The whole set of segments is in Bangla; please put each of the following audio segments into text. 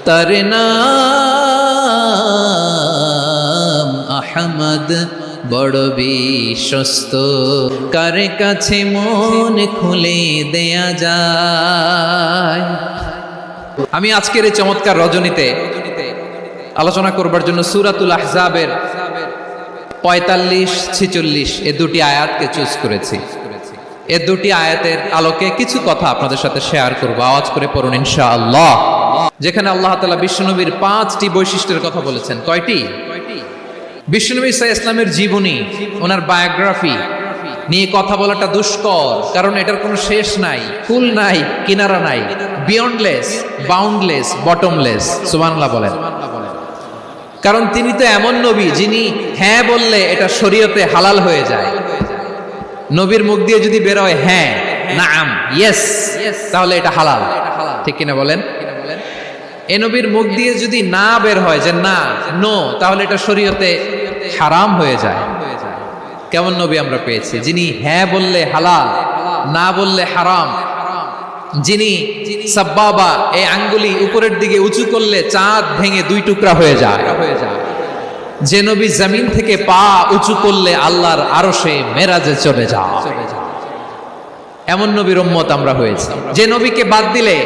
তার নাম আহমদ, বড় বিশ্বস্ত, কার কাছে মন খুলে দেয়া যায়। আমি আজকের এই চমৎকার রজনীতে আলোচনা করবার জন্য সূরাতুল আহজাবের 45-46 এই দুটি আয়াতকে চুজ করেছি। এই দুটি আয়াতের আলোকে কিছু কথা আপনাদের সাথে শেয়ার করব। আওয়াজ করে পড়ুন ইনশাআল্লাহ। যেখানে আল্লাহ তাআলা বিশ্বনবীর 5টি বৈশিষ্ট্যের কথা বলেছেন। কয়টি? বিশ্বনবী সাল্লাল্লাহু আলাইহি ওয়াসাল্লামের জীবনী, ওনার বায়োগ্রাফি নিয়ে কথা বলাটা দুষ্কর, কারণ এটার কোনো শেষ নাই, কুল নাই, কিনারা নাই, বিয়ন্ডলেস, বাউন্ডলেস, বটমলেস। সুবহানাল্লাহ বলেন। কারণ তিনি তো এমন নবী যিনি হ্যাঁ বললে এটা শরীয়তে হালাল হয়ে যায়। নবীর মুখ দিয়ে যদি বের হয় হ্যাঁ, নাম, ইয়েস, তাহলে এটা হালাল। ঠিক কিনা বলেন? এই নবীর মুখ দিয়ে যদি না বের হয় যে না, নো, তাহলে এটা শরীয়তে হারাম হয়ে যায়। কেমন নবী আমরা পেয়েছি যিনি হ্যাঁ বললে হালাল, না বললে হারাম, যিনি সাব্বাবা এই আঙ্গুলি উপরের দিকে উঁচু করলে চাঁদ ভেঙে 2 টুকরা হয়ে যায়, যে নবী জমিন থেকে পা উঁচু করলে আল্লাহর আরশে মেরাজে চলে যায়। এমন নবীর উম্মত আমরা হয়েছি। যে নবীকে বাদ দিলে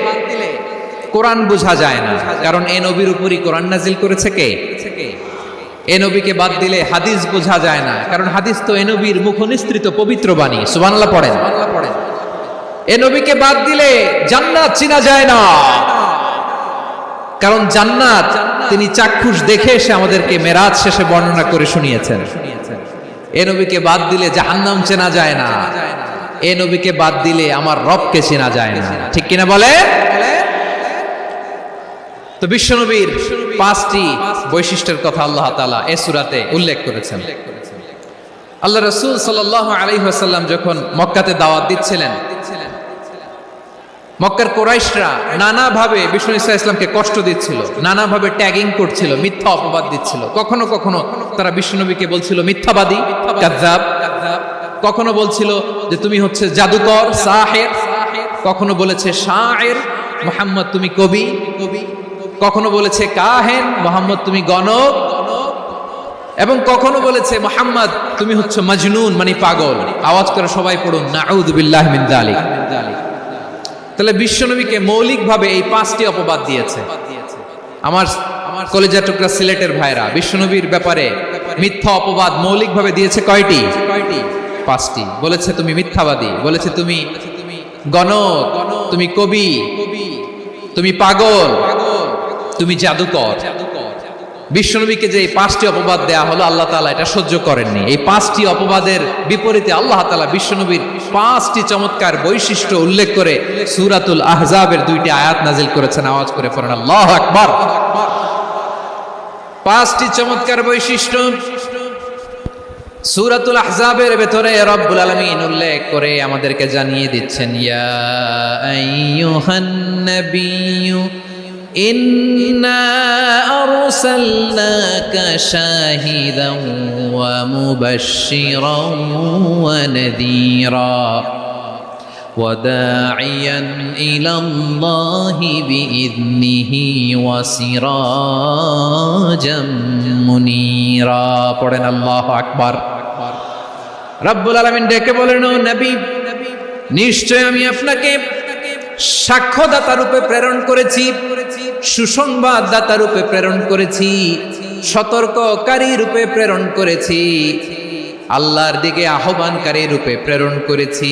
কোরআন বোঝা যায় না, কারণ এই নবীর উপরই কোরআন নাজিল করেছে কে? এই নবীকে বাদ দিলে হাদিস বোঝা যায় না, কারণ হাদিস তো এই নবীর মুখনিসৃত পবিত্র বাণী। সুবহানাল্লাহ পড়েন। এই নবীকে বাদ দিলে জান্নাত চিনা যায় না, কারণ জান্নাত তিনি চাক্ষুষ দেখে এসে আমাদেরকে মেরাজ শেষে বর্ণনা করে শুনিয়েছেন। এই নবীকে বাদ দিলে জাহান্নাম চেনা যায় না, এই নবীকে বাদ দিলে আমার রবকে চেনা যায় না। ঠিক কিনা বলে? তো বিশ্বনবীর 5টি বৈশিষ্ট্যের কথা আল্লাহ তাআলা এই সূরাতে উল্লেখ করেছেন। আল্লাহ রাসূল সাল্লাল্লাহু আলাইহি ওয়াসাল্লাম যখন মক্কাতে দাওয়াত দিচ্ছিলেন, মক্কার কুরাইশরা নানাভাবে বিষ্ণু ঈসা ইসলামকে কষ্ট দিচ্ছিল, নানাভাবে ট্যাগিং করছিল, মিথ্যা অপবাদ দিচ্ছিল। কখনো কখনো তারা বিশ্বনবীকে বলছিল মিথ্যাবাদী, কাযযাব। কখনো বলছিল যে তুমি হচ্ছে জাদুকর, সাহির। কখনো বলেছে শায়ের, মুহাম্মদ তুমি কবি। কখনো বলেছে কাহেন, মুহাম্মদ তুমি গণক। এবং কখনো বলেছে মুহাম্মদ তুমি হচ্ছে মাজনুন, মানে পাগল। আওয়াজ করে সবাই পড়ুন নাউযু বিল্লাহি মিন যালিক। তাহলে বিশ্বনবীকে মৌলিকভাবে এই 5টি অপবাদ দিয়েছে। আমার কলেজা টুকরা সিলেটের ভাইরা, বিশ্বনবীর ব্যাপারে মিথ্যা অপবাদ মৌলিকভাবে দিয়েছে কয়টি? 5টি। বলেছে তুমি মিথ্যাবাদী, বলেছে তুমি গণক, তুমি কবি, তুমি পাগল, তুমি জাদুকর। বিশ্বনবীকে যে এই 5টি অপবাদ দেয়া হলো, আল্লাহ তাআলা এটা সহ্য করেননি। এই 5টি অপবাদের বিপরীতে আল্লাহ তাআলা বিশ্বনবীর 5টি চমৎকার বৈশিষ্ট্য উল্লেখ করে সূরাতুল আহজাবের 2টি আয়াত নাজিল করেছেন। আওয়াজ করে পড়েন আল্লাহু আকবার। 5টি চমৎকার বৈশিষ্ট্য সূরাতুল আহজাবের ভেতরে রব্বুল আলামিন উল্লেখ করে আমাদেরকে জানিয়ে দিচ্ছেন, ইয়া আইয়ুহান নাবিয়্যু ইন্না আরসালনাকা শাহিদান ওয়া মুবাশশিরান ওয়া নাযীরা ওয়া দাঈয়ান ইলাল্লাহি বিইذনিহি ওয়া সিরাজাম মুনীরা। পড়েন আল্লাহু আকবার। রব্বুল আলামিন ডেকে বলেন, ও নবী, নিশ্চয় আমি আপনাকে সাক্ষ্যদাতা রূপে প্রেরণ করেছি, সুসংবাদদাতা রূপে প্রেরণ করেছি, সতর্ককারী রূপে প্রেরণ করেছি, আল্লাহর দিকে আহ্বানকারী রূপে প্রেরণ করেছি,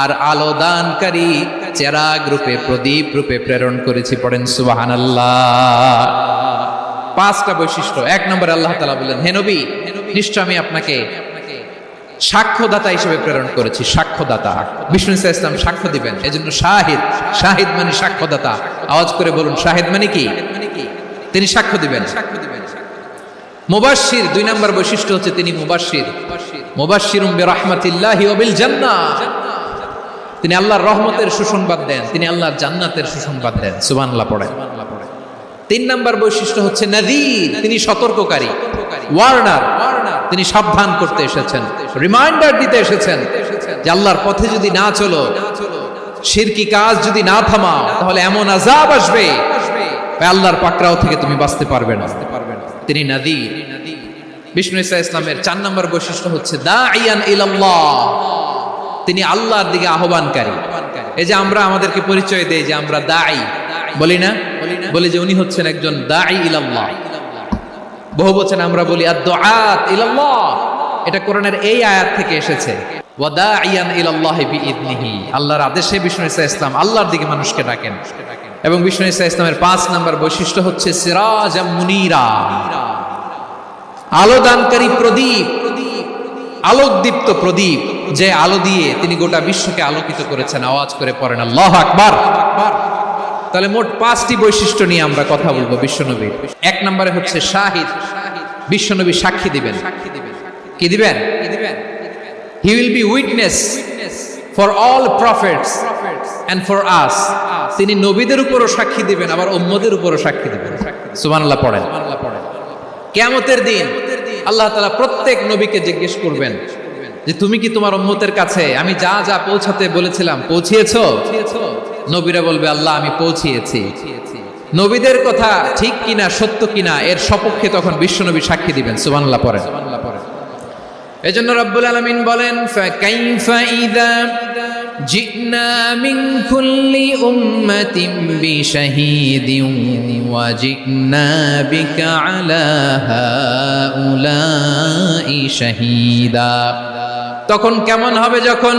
আর আলো দানকারী চেরাগ রূপে, প্রদীপ রূপে প্রেরণ করেছি। পড়েন সুবহানাল্লাহ। 5টা বৈশিষ্ট্য। 1 নম্বরে আল্লাহ তাআলা বললেন, হে নবী, নিশ্চয় আমি আপনাকে সাক্ষ্যদাতা হিসেবে প্রেরণ করেছি। সাক্ষ্যদাতা, বিষ্ণু ঈসা ইসলাম সাক্ষ্য দিবেন, এজন্য শাহিদ। শাহিদ মানে সাক্ষ্যদাতা। আওয়াজ করে বলুন শাহিদ মানে কি? তিনি সাক্ষ্য দিবেন। মুবাশশির, 2 নম্বর বৈশিষ্ট্য হচ্ছে তিনি মুবাশশির। মুবাশশিরুম বিরাহমাতিল্লাহি ওয়া বিল জান্নাহ। তিনি আল্লাহর রহমতের সুসংবাদ দেন, তিনি আল্লাহর জান্নাতের সুসংবাদ দেন। সুবহানাল্লাহ পড়েন। 3 নম্বর বৈশিষ্ট্য হচ্ছে নাযীর, তিনি সতর্ককারী, ওয়ার্নার। তিনি সাবধান করতে এসেছেন, রিমাইন্ডার দিতে এসেছেন যে আল্লাহর পথে যদি না চলো, শিরকি কাজ যদি না থামাও, তাহলে এমন আযাব আসবে ওই আল্লাহর পাকড়াও থেকে তুমি বাঁচতে পারবে না। তিনি নাযীর। বিষ্ণু ঈসা ইসলামের 4 নম্বর বৈশিষ্ট্য হচ্ছে দাঈয়ান ইলাল্লাহ, তিনি আল্লাহর দিকে আহ্বানকারী। এই যে আমরা আমাদেরকে পরিচয় দেই যে আমরা দাঈ, বলি না? বলি যে উনি হচ্ছেন একজন দাঈ ইলাল্লাহ। বহু বচন আমরা বলি আদ-দুআত ইলাল্লাহ, এটা কোরআনের এই আয়াত থেকে এসেছে। ওয়া দাঈয়ান ইলাল্লাহি বিইذনিহি, আল্লাহর আদেশে বিষ্ণু ঈসা ইসলাম আল্লাহর দিকে মানুষকে ডাকেন। এবং বিষ্ণু ঈসা ইসলামের 5 নম্বর বৈশিষ্ট্য হচ্ছে সিরাজাম মুনীরা, আলোদানকারী প্রদীপ, আলোকদীপ্ত প্রদীপ, যে আলো দিয়ে তিনি গোটা বিশ্বকে আলোকিত করেছেন। আওয়াজ করে পড়েন আল্লাহু আকবার। তাহলে মোট 5টি বৈশিষ্ট্য নিয়ে আমরা কথা বলবো বিশ্বনবীর। 1 নম্বরে হচ্ছে শাহিদ, বিশ্বনবী সাক্ষী দিবেন। কি দিবেন? He will be witness for all prophets and for us, তিনি নবীদের উপরও সাক্ষী দিবেন, আবার উম্মতের উপরও সাক্ষী দিবেন। সুবহানাল্লাহ পড়েন। কিয়ামতের দিন আল্লাহ তাআলা প্রত্যেক নবীকে জিজ্ঞেস করবেন যে তুমি কি তোমার উম্মতের কাছে আমি যা যা পৌঁছাতে বলেছিলাম পৌঁছিয়েছো? নবীরা বলবে আল্লাহ আমি পৌঁছিয়েছি। নবীদের কথা ঠিক কিনা, সত্য কিনা, এর সপক্ষে তখন বিশ্বনবী সাক্ষী দিবেন। সুবহানাল্লাহ পড়েন। এজন্য রব্বুল আলামিন বলেন ফাকাইফা ইযা জিনা মিন কুল্লি উম্মাতিন বিশাহীদিন ওয়া জিনা বিকা আলা হাউলাই শাহীদা, তখন কেমন হবে যখন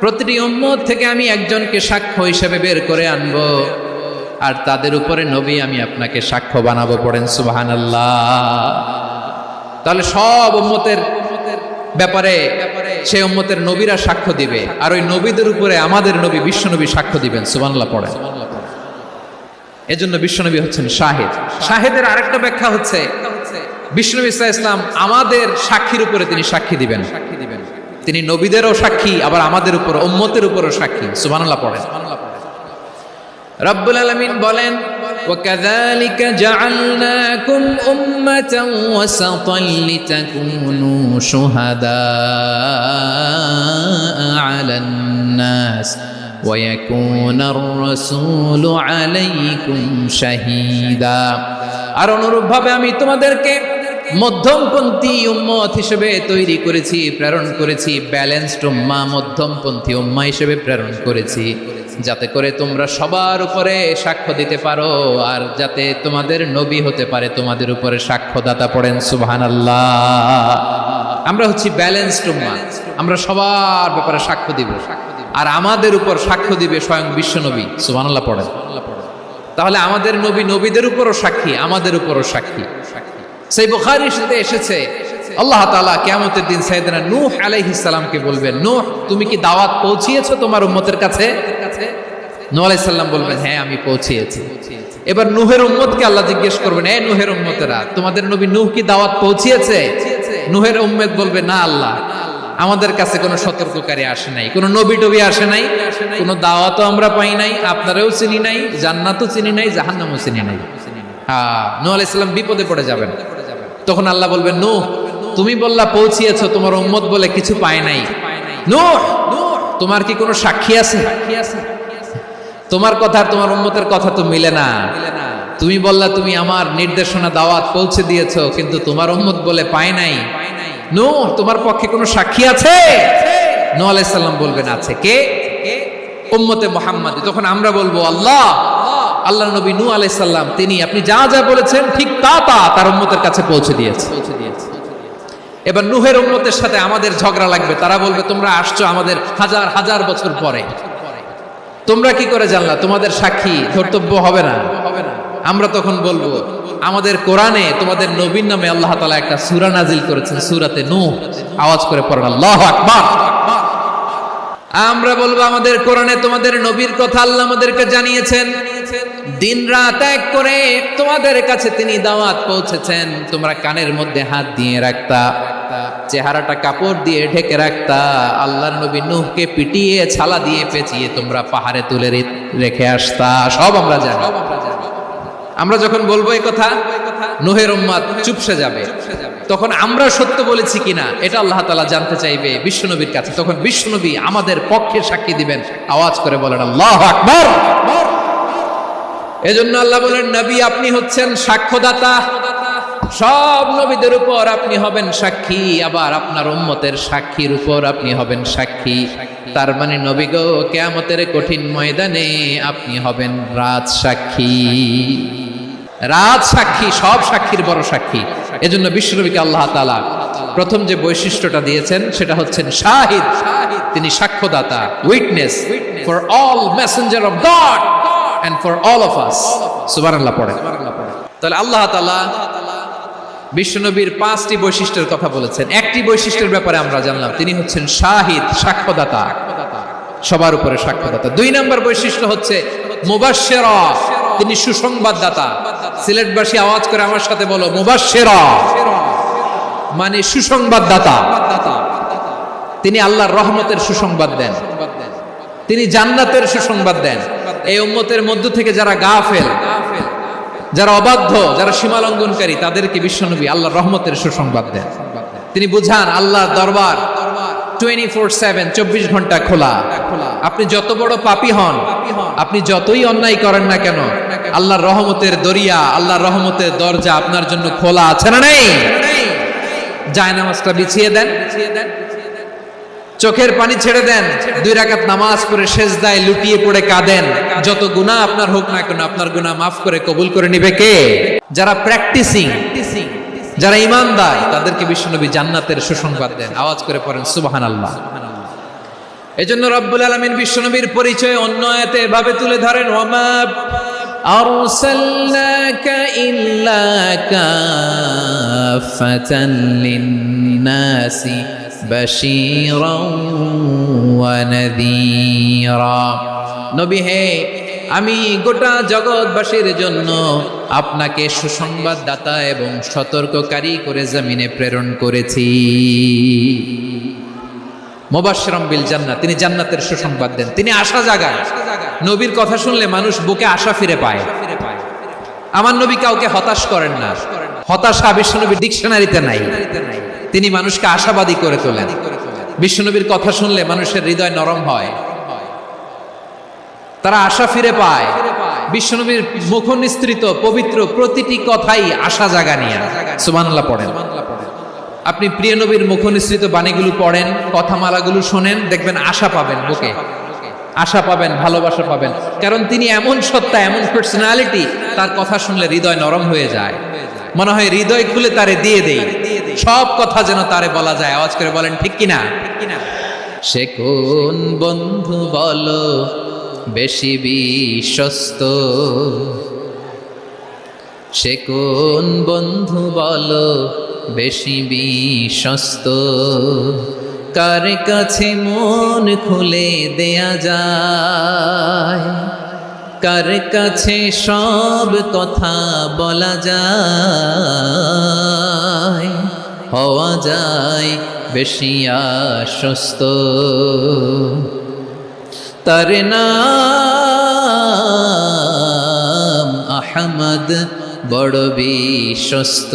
প্রতিটি উম্মত থেকে আমি একজনকে সাক্ষ্য হিসেবে বের করে আনবো, আর তাদের উপরে নবী আমি আপনাকে সাক্ষ্য বানাবো। পড়েন সুবহানাল্লাহ। তাহলে সব উম্মতের ব্যাপারে সেই উম্মতের নবীরা সাক্ষ্য দিবে, আর ওই নবীদের উপরে আমাদের নবী বিশ্বনবী সাক্ষ্য দিবেন। সুবহানাল্লাহ পড়েন। এজন্য বিশ্বনবী হচ্ছেন শাহিদ। শাহিদের আরেকটা ব্যাখ্যা হচ্ছে বিষ্ণু ঈসা ইসলাম আমাদের সাক্ষীর উপরে তিনি সাক্ষী দিবেন। তিনি নবীদেরও সাক্ষী, আবার আমাদের উপর উম্মতের উপরও সাক্ষী। সুবহানাল্লাহ পড়েন। রব্বুল আলামিন বলেন وَكَذَلِكَ جَعَلْنَاكُمْ أُمَّةً وَسَطًا لِتَكُونُوا شُهَدَاءَ عَلَى النَّاسِ وَيَكُونَ الرَّسُولُ عَلَيْكُمْ شَهِيدًا। আর অনুরূপভাবে আমি তোমাদেরকে মধ্যমপন্থী উম্মত হিসেবে তৈরি করেছি, প্রেরণ করেছি। ব্যালেন্সড উম্মাহ, মধ্যমপন্থী উম্মাহ হিসেবে প্রেরণ করেছি, যাতে করে তোমরা সবার উপরে সাক্ষ্য দিতে পারো, আর যাতে তোমাদের নবী হতে পারে তোমাদের উপরে সাক্ষ্যদাতা। পড়েন সুবহানাল্লাহ। আমরা হচ্ছি ব্যালেন্সড উম্মাহ, আমরা সবার ব্যাপারে সাক্ষ্য দিব, আর আমাদের উপর সাক্ষ্য দিবে স্বয়ং বিশ্বনবী। সুবহানাল্লাহ পড়েন। তাহলে আমাদের নবী নবীদের উপরও সাক্ষী, আমাদের উপরও সাক্ষী। সেই বুখারীর সাথে এসেছে আল্লাহ তাআলা কিয়ামতের দিন সাইয়েদনা নূহ আলাইহিস সালামকে বলবেন, নূহ তুমি কি দাওয়াত পৌঁছিয়েছো তোমার উম্মতের কাছে? নূহ আলাইহিস সালাম বলবেন হ্যাঁ আমি পৌঁছিয়েছি। এবার নূহের উম্মতকে আল্লাহ জিজ্ঞেস করবেন, এ নূহের উম্মতেরা তোমাদের নবী নূহ কি দাওয়াত পৌঁছিয়েছে? নূহের উম্মত বলবে না আল্লাহ, আমাদের কাছে কোনো সতর্ককারী আসে নাই, কোনো নবী টবি আসে নাই, কোনো দাওয়াতও আমরা পাই নাই, আপনারাও চিনি নাই, জান্নাতও চিনি নাই, জাহান্নামও চিনি নাই। নূহ আলাইহিস সালাম বিপদে পড়ে যাবেন। তখন আল্লাহ বলবেন নূহ তুমি বললা পৌঁছিয়েছো, তোমার উম্মত বলে কিছু পায় নাই। নূহ তোমার কি কোনো সাক্ষী আছে? তোমার কথা আর তোমার উম্মতের কথা তো মিলে না। তুমি বললা তুমি আমার নির্দেশনা দাওয়াত পৌঁছে দিয়েছো, কিন্তু তোমার উম্মত বলে পায় নাই। নূহ তোমার পক্ষে কোনো সাক্ষী আছে? নূহ আলাইহিস সালাম বলবেন আছে। কে? উম্মতে মুহাম্মাদী। তখন আমরা বলবো আল্লাহ, আল্লাহর নবী নূহ আলাইহিস সালাম তিনি আপনি যা যা বলেছেন ঠিক তা তার উম্মতের কাছে পৌঁছে দিয়েছে। এবার নূহের উম্মতের সাথে আমাদের ঝগড়া লাগবে। তারা বলবে তোমরা আসছো আমাদের হাজার হাজার বছর পরে, তোমরা কি করে জানলা? তোমাদের সাক্ষী ধর্তব্য হবে না। আমরা তখন বলবো আমাদের কোরআনে তোমাদের নবীর নামে আল্লাহ তাআলা একটা সূরা নাজিল করেছেন, সূরাতে নূহ। আওয়াজ করে পড়েন আল্লাহু আকবার। আমরা বলবো আমাদের কোরআনে তোমাদের নবীর কথা আল্লাহ আমাদেরকে জানিয়েছেন, দিন রাত এক করে তোমাদের কাছে তিনি দাওয়াত পৌঁছেছেন। তোমরা কানের মধ্যে হাত দিয়ে রাখতা, চেহারাটা কাপড় দিয়ে ঢেকে রাখতা, আল্লাহর নবী নূহকে পিটিয়ে ছালা দিয়ে পেঁচিয়ে তোমরা পাহাড়ে তুলে রেখে আসতা। সব আমরা জানি। আমরা যখন বলবো এই কথা, নূহের উম্মত চুপসে যাবে। তখন আমরা সত্য বলেছি কিনা এটা আল্লাহ তাআলা জানতে চাইবে বিশ্বনবীর কাছে। তখন বিশ্বনবী আমাদের পক্ষে সাক্ষী দিবেন। আওয়াজ করে বলেন আল্লাহু আকবার। এজন্য আল্লাহ বলেন, নবী আপনি হচ্ছেন সাক্ষ্যদাতা, সব নবীদের উপর আপনি হবেন সাক্ষী, আবার আপনার উম্মতের সাক্ষীর উপর আপনি হবেন সাক্ষী। তার মানে নবী গো, কিয়ামতের কঠিন ময়দানে আপনি হবেন রাজ সাক্ষী। রাজ সাক্ষী, সব সাক্ষীর বড় সাক্ষী। এজন্য বিশ্বনবীকে আল্লাহ তাআলা প্রথম যে বৈশিষ্ট্যটা দিয়েছেন সেটা হচ্ছেন শাহিদ। তিনি সাক্ষ্যদাতা, witness for all messenger of God and for all of us. সুবহানাল্লাহ পড়ে। তাহলে আল্লাহ তাআলা বিশ্বনবীর 5টি বৈশিষ্ট্যের কথা বলেছেন। একটি বৈশিষ্ট্যের ব্যাপারে আমরা জানলাম, তিনি হচ্ছেন শাহিদ, সাক্ষ্যদাতা, সবার উপরে সাক্ষ্যদাতা। 2 নম্বর বৈশিষ্ট্য হচ্ছে মুবাশশিরা, তিনি সুসংবাদদাতা। সিলেটবাসী আওয়াজ করে আমার সাথে বলো, মুবাশশিরা মানে সুসংবাদদাতা। তিনি আল্লাহর রহমতের সুসংবাদ দেন, তিনি জান্নাতের সুসংবাদ দেন। এই উম্মতের মধ্য থেকে যারা গাফেল, যারা অবাধ্য, যারা সীমালঙ্ঘনকারী, তাদেরকে বিশ্বনবী আল্লাহর রহমতের সুসংবাদ দেন। তিনি বুঝান আল্লাহর দরবার 24/7, 24 ঘন্টা খোলা। আপনি যত বড় পাপী হন, আপনি যতই অন্যায় করেন না কেন, আল্লাহর রহমতের দরিয়া, আল্লাহর রহমতের দরজা আপনার জন্য খোলা আছে না নেই? জায়নামাজটা বিছিয়ে দেন, চোখের পানি ছেড়ে দেন, 2 রাকাত নামাজ পড়ে সেজদায় লুটিয়ে পড়ে কাঁদেন। যত গুনাহ আপনার হোক না কেন, আপনার গুনাহ মাফ করে কবুল করে নিবে কে? যারা প্র্যাকটিসিং, যারা ঈমানদার, তাদেরকে বিশ্বনবী জান্নাতের সুসংবাদ দেন। আওয়াজ করে পড়েন সুবহানাল্লাহ। এজন্য রব্বুল আলামিন বিশ্বনবীর পরিচয় অন্য আয়াতে এভাবে তুলে ধরেন, ওয়ামা আরসালনাকা ইল্লা কাফাতান লিন-নাসি বাশীরাও ওয়া নাযীরা। নবী হে, আমি গোটা জগৎবাসীর জন্য আপনাকে সুসংবাদদাতা এবং সতর্ককারী করে জমিনে প্রেরণ করেছি। মুবাশশিরাম বিল জান্নাত, তিনি জান্নাতের সুসংবাদ দেন, তিনি আশা জাগান। নবীর কথা শুনলে মানুষ বুকে আশা ফিরে পায়। আমার নবী কাউকে হতাশ করেন না, হতাশা বিশ্বনবীর ডিকশনারিতে নাই। তিনি মানুষকে আশাবাদী করে তোলেন। বিশ্বনবীর কথা শুনলে মানুষের হৃদয় নরম হয়, তারা আশা ফিরে পায়। বিশ্বনবীর মুখ নিঃসৃত পবিত্র প্রতিটি কথাই আশা জাগানিয়া। সুবহানাল্লাহ পড়েন। আপনি প্রিয় নবীর মুখ নিঃসৃত বাণীগুলো পড়েন, কথামালাগুলো শোনেন, দেখবেন আশা পাবেন, বুকে আশা পাবেন, ভালোবাসা পাবেন। কারণ তিনি এমন সত্তা, এমন পার্সোনালিটি, তার কথা শুনলে হৃদয় নরম হয়ে যায়। মনে হয় হৃদয় খুলে তারে দিয়ে দেই, সব কথা যেন তারে বলা যায়। আওয়াজ করে বলেন ঠিক কিনা? সে কোন বন্ধু বলো বেশি বিশ্বস্ত, সে কোন বন্ধু বলো বেশি বিশ্বস্ত, কার কাছে মন খুলে দেয়া যায়, কার কাছে সব কথা বলা যায়, হওয়া যায় বেশি আশ্বস্ত। তার নাম আহমদ, বড় বিশ্বস্ত।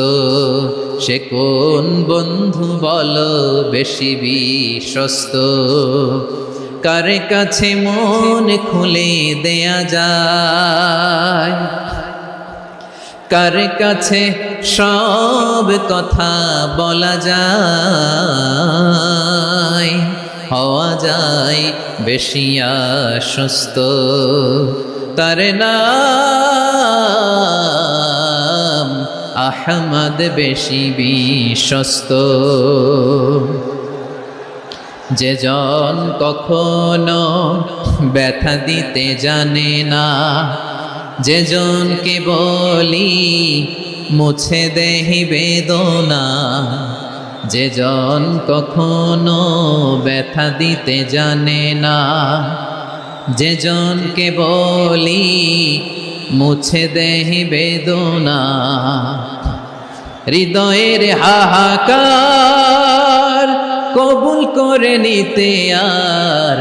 সে কোন বন্ধু বলো বেশি বিশ্বস্ত, কার কাছে মন খুলে দেয়া যায়, কার কাছে সব কথা বলা যায়, হওয়া যায় বেশি আশ্বস্ত। তার নাম আহমদ, বেশি বিশ্বস্ত। যে জন কখনো ব্যথা দিতে জানে না, যে জনকে বলি মুছে দেহি বেদনা, যে জন কখনো ব্যথা দিতে জানে না, যে জনকে বলি মুছে দেহি বেদনা, হৃদয়ের হাহাকার কবুল করে নিতে আর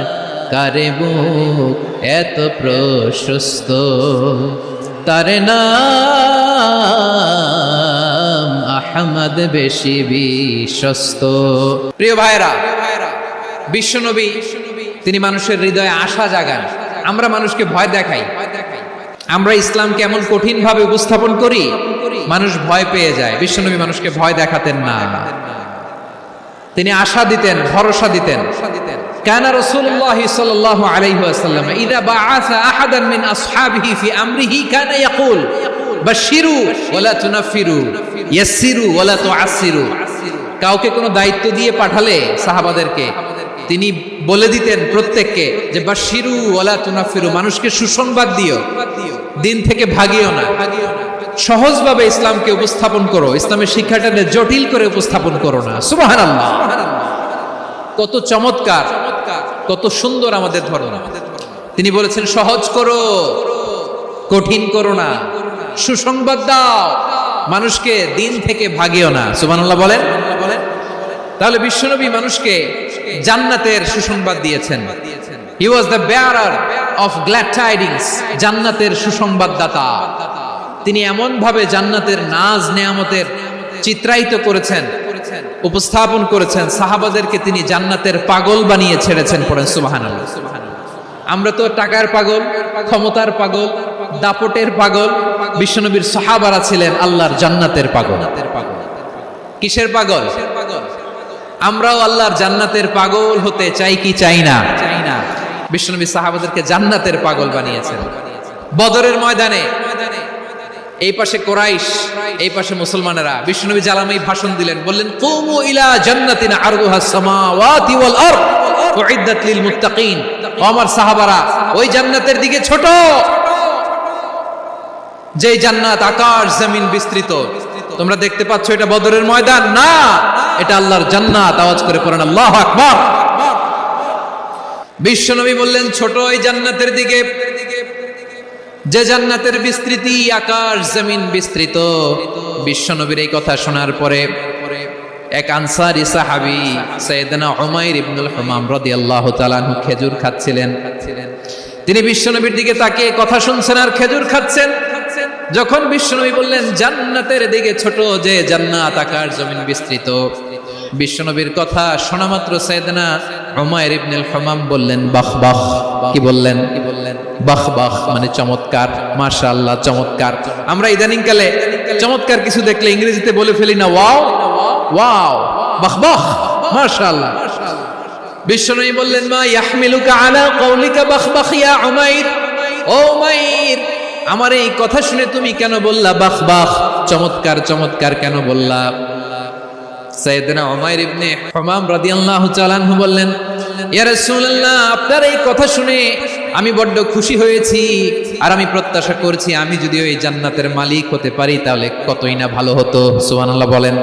কারে বুক এত প্রশস্ত। তার নাম আহমদ, বেশি বিশ্বস্ত। প্রিয় ভাইরা, বিশ্বনবী তিনি মানুষের হৃদয়ে আশা জাগান। আমরা মানুষকে ভয় দেখাই, আমরা ইসলামকে এমন কঠিন ভাবে উপস্থাপন করি, মানুষ ভয় পেয়ে যায়। বিশ্বনবী মানুষকে ভয় দেখাতেন না, তিনি আশা দিতেন, ভরসা দিতেন। কানা রাসূলুল্লাহ সাল্লাল্লাহু আলাইহি ওয়াসাল্লাম ইযা বাআসা আহাদান মিন আসহাবিহি ফি আমরিহি কানা ইয়াকুল বাশশিরু ওয়ালা তুনাফিরু ইয়াসসিরু ওয়ালা তুআসসিরু। কাউকে কোনো দায়িত্ব দিয়ে পাঠালে সাহাবাদেরকে তিনি বলে দিতেন প্রত্যেককে যে বাশশিরু ওয়ালা তুনাফিরু, মানুষকে সুসংবাদ দিও, দিন থেকে ভাগিও না। সহজভাবে ইসলামকে উপস্থাপন করো, ইসলামের শিক্ষাটাকে জটিল করে উপস্থাপন করো না। সুবহানাল্লাহ, কত চমৎকার, কত সুন্দর আমাদের ধর্ম। তিনি বলেছেন সহজ করো, কঠিন করো না, সুসংবাদ দাও, মানুষকে দিন থেকে ভাগিও না। সুবহানাল্লাহ বলেন। তাহলে বিশ্বনবী মানুষকে জান্নাতের সুসংবাদ দিয়েছেন। He was the bearer of glad tidings, জান্নাতের সুসংবাদদাতা। তিনি এমন ভাবে জান্নাতের নাজ নেয়ামতের চিত্রায়িত করেছেন, উপস্থাপন করেছেন, সাহাবাদেরকে তিনি জান্নাতের পাগল বানিয়ে ছেড়েছেন। পড়েন সুবহানাল্লাহ। আমরা তো টাকার পাগল, ক্ষমতার পাগল, দাপটের পাগল। বিশ্বনবীর সাহাবারা ছিলেন আল্লাহর জান্নাতের পাগল। কিসের পাগল? আমরাও আল্লাহর জান্নাতের পাগল হতে চাই কি চাই না? বিশ্বনবী সাহাবাদেরকে জান্নাতের পাগল বানিয়েছেন। বদরের ময়দানে এই পাশে কোরাইশ, এই পাশে মুসলমানেরা। বিশ্বনবী জালামাই ভাষণ দিলেন, বললেন কুমু ইলা জান্নাতিন আরদুহাস সামাওয়াতি ওয়াল আরদ উইদ্দাত লিল মুত্তাকিন। ও আমার সাহাবারা, ওই জান্নাতের দিকে ছোট, যেই জান্নাত আকাশ জমিন বিস্তৃত। তোমরা দেখতে পাচ্ছ এটা বদরের ময়দান না, এটা আল্লাহর জান্নাত। আওয়াজ করে পড়েন আল্লাহু আকবার। বিশ্বনবী বললেন ছোট ওই জান্নাতের দিকে, যে জান্নাতের বিস্তৃতি আকাশ জমিন বিস্তৃত। বিশ্বনবীর এই কথা শোনার পরে এক আনসারী সাহাবী সাইয়েদনা উমাইর ইবনুল হুমাম রাদিয়াল্লাহু তাআলা আনহু খেজুর খাচ্ছিলেন। তিনি বিশ্বনবীর দিকে তাকিয়ে কথা শুনছেন আর খেজুর খাচ্ছেন। যখন বিশ্বনবী বললেন জান্নাতের দিকে ছোট, যে জান্নাত আকাশ জমিন বিস্তৃত, বিশ্বনবীর কথা শোনা মাত্র সাইয়েদনা উমাইর ইবনুল হুমাম বললেন বাহ বাহ। কি বললেন? বাহ বাহ মানে চমৎকার, মাশাআল্লাহ চমৎকার। আমরা ইদানিং কালে চমৎকার কিছু দেখলে ইংরেজিতে বলে ফেলি না ওয়াও ওয়াও, বাহ বাহ, মাশাআল্লাহ। বিশ্বনবী বললেন মা ইয়াহমিলুকা আলা কওলিকা বাহ বাহ ইয়া উমাইর। ও উমাইর, আমার এই কথা শুনে তুমি কেন বললা বাহ বাহ, চমৎকার চমৎকার কেন বললা? সাইয়েদনা উমাইর ইবনে হুমাম রাদিয়াল্লাহু তাআলা আনহু বললেন ইয়া রাসূলুল্লাহ, আপনার এই কথা শুনে আমি বড্ড খুশি হয়েছি, আর আমি প্রত্যাশা করছি আমি যদি ওই জান্নাতের মালিক হতে পারি তাহলে কতই না ভালো হতো। সুবহানাল্লাহ বলেন।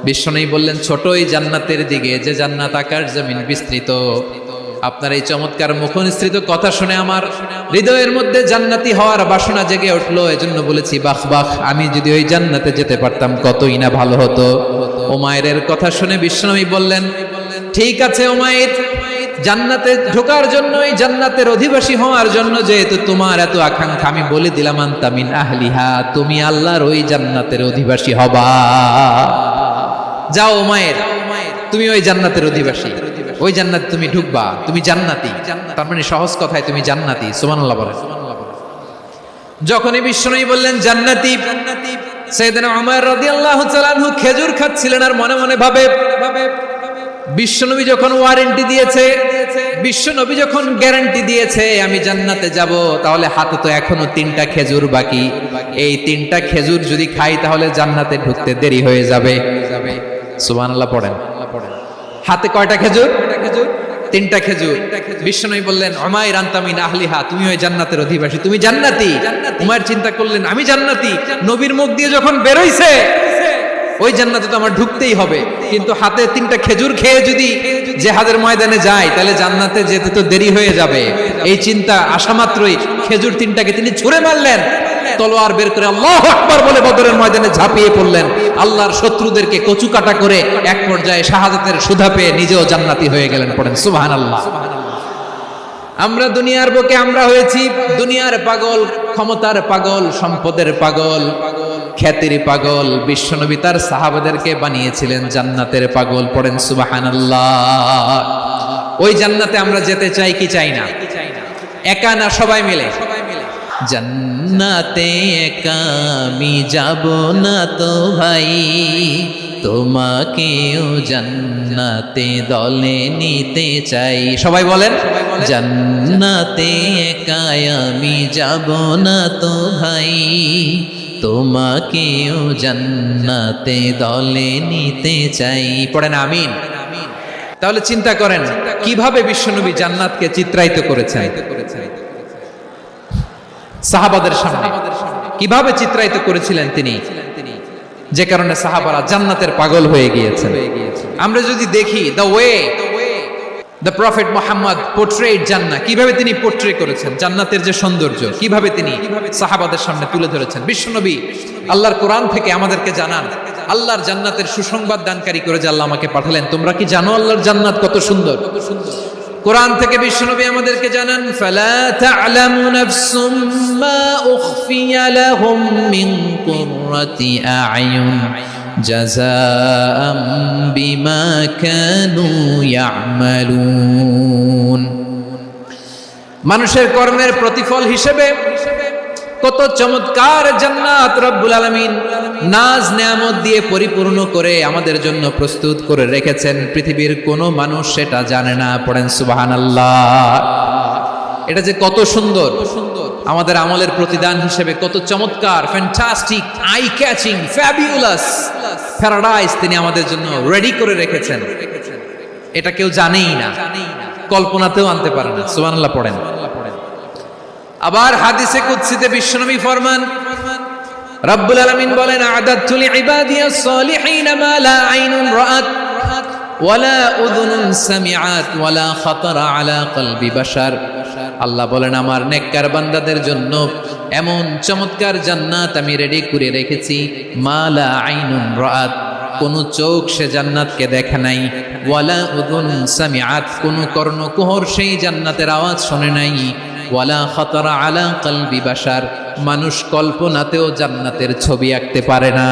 বিশ্বনবী বললেন ছোট ওই জান্নাতের দিকে, যে জান্নাত আকাশ জমিন বিস্তৃত। আপনার এই চমৎকার মুখনিসৃত কথা শুনে আমার হৃদয়ের মধ্যে জান্নাতি হওয়ার বাসনা জেগে উঠলো, এজন্য বলেছি বাহ বাহ, আমি যদি ওই জান্নাতে যেতে পারতাম কতই না ভালো হতো। উমাইরের কথা শুনে বিশ্বনবী বললেন ঠিক আছে উমাইর, জান্নাতে ঢোকার জন্য, এই জান্নাতের অধিবাসী হওয়ার জন্য যেহেতু তোমার এত আকাঙ্ক্ষা, আমি বলে দিলাম আনতা মিন আহলিহা, তুমি আল্লাহর ওই জান্নাতের অধিবাসী হবা। যাও উমাইর, তুমি ওই জান্নাতের অধিবাসী, ওই জান্নাতে তুমি ঢুকবা, তুমি জান্নাতি। তার মানে সহজ কথায় তুমি জান্নাতি। সুবহানাল্লাহ বলেন। যখনই বিশ্বনবী বললেন জান্নাতি, সাইয়েদনা উমর রাদিয়াল্লাহু তাআলা আনহু খেজুর খাচ্ছিলেন আর মনে মনে ভাবে বিশ্বনবী যখন ওয়ারেন্টি দিয়েছে, বিশ্বনবী যখন গ্যারান্টি দিয়েছে আমি জান্নাতে যাব, তাহলে হাতে তো এখনো 3টা খেজুর বাকি। এই 3টা খেজুর যদি খাই তাহলে জান্নাতে ঢুকতে দেরি হয়ে যাবে। সুবহানাল্লাহ পড়েন। হাতে কয়টা খেজুর? 3টা খেজুর। বিশ্বনবী বললেন উমাইর আনতা মিন আহলিহা, তুমি ওই জান্নাতের অধিবাসী, তুমি জান্নাতি। উমাইর চিন্তা করলেন আমি জান্নাতি, নবীর মুখ দিয়ে যখন বের হইছে ওই জান্নাতে তো আমার ঢুকতেই হবে, কিন্তু হাতে 3টা খেজুর খেয়ে যদি জিহাদের ময়দানে যাই তাহলে জান্নাতে যেতে তো দেরি হয়ে যাবে। এই চিন্তা আসা মাত্রই খেজুর 3টাকে তিনি ছুঁড়ে মারলেন, তলোয়ার বের করে আল্লাহু আকবার বলে বদরের ময়দানে ঝাঁপিয়ে পড়লেন। আল্লাহর শত্রুদেরকে কচু কাটা করে এক পর্যায়ে শাহাদাতের সুধা পেয়ে নিজেও জান্নাতি হয়ে গেলেন। পড়েন সুবহানাল্লাহ। আমরা দুনিয়ার বুকে আমরা হয়েছি দুনিয়ার পাগল, ক্ষমতার পাগল, সম্পদের পাগল, খ্যাতির পাগল। বিশ্বনবী তার সাহাবাদেরকে বানিয়েছিলেন জান্নাতের পাগল। পড়েন সুবহানাল্লাহ। ওই জান্নাতে আমরা যেতে চাই কি চাই না? একা না সবাই মিলে? জান্নাতে একা আমি যাব না তো ভাই, তোমাকেও জান্নাতে দলে নিতে চাই। সবাই বলেন, জান্নাতে একা আমি যাব না তো ভাই, তোমাকেও জান্নাতে দলে নিতে চাই। পড়েন আমিন। তাহলে চিন্তা করেন কিভাবে বিশ্বনবী জান্নাতকে চিত্রায়িত করেছেন সাহাবাদের সামনে, কিভাবে চিত্রায়িত করেছিলেন তিনি, যে কারণে সাহাবারা জান্নাতের পাগল হয়ে গিয়েছেন। আমরা যদি দেখি the way the prophet Muhammad portrait জান্নাহ, কিভাবে তিনি পোর্ট্রে করেছেন জান্নাতের যে সৌন্দর্য, কিভাবে তিনি সাহাবাদের সামনে তুলে ধরেছেন। বিশ্বনবী আল্লাহর কোরআন থেকে আমাদেরকে জানান, আল্লাহর জান্নাতের সুসংবাদ দানকারী করে যে আল্লাহ আমাকে পাঠালেন। তোমরা কি জানো আল্লাহর জান্নাত কত সুন্দর? কোরআন থেকে বিশ্বনবী আমাদেরকে জানান, ফালা তা'লামু নাফসুম মা উখফিয়া লাহুম মিন কুররাতি আ'য়ুন জাযাআম বিমা কানু ইয়া'মালুন। মানুষের কর্মের প্রতিফল হিসেবে কত চমৎকার জান্নাত রব্বুল আলামিন নাজ নেয়ামত দিয়ে পরিপূর্ণ করে আমাদের জন্য প্রস্তুত করে রেখেছেন। পৃথিবীর কোনো মানুষ সেটা জানে না। পড়েন সুবহানাল্লাহ। এটা যে কত সুন্দর, আমাদের আমলের প্রতিদান হিসেবে কত চমৎকার, fantastic, eye catching, fabulous paradise তিনি আমাদের জন্য রেডি করে রেখেছেন। এটা কেউ জানেই না, কল্পনাতেও আনতে পারে না। সুবহানাল্লাহ পড়েন। আবার হাদিসে কুদসিতে বিশ্বনবী ফরমান, রব্বুল আলামিন বলেন, আ'দাতু লিইবাদিয়াস সালিহিন মা লা আইনুন রাআত ওয়ালা উযুনুন সামিআত ওয়ালা খাতারা আলা কলবি বাশার। আল্লাহ বলেন, আমার নেককার বান্দাদের জন্য এমন চমৎকার জান্নাত আমি রেডি করে রেখেছি, মা লা আইনুন রাআত, কোন চোখ সে জান্নাতকে দেখে নাই, ওয়ালা উযুন সামিআত, কোন কর্ণকুহর সেই জান্নাতের আওয়াজ শোনে নাই, ওয়ালা খাতারা আলা কলবি বাশার, মানুষ কল্পনাতেও জান্নাতের ছবি আঁকতে পারে না।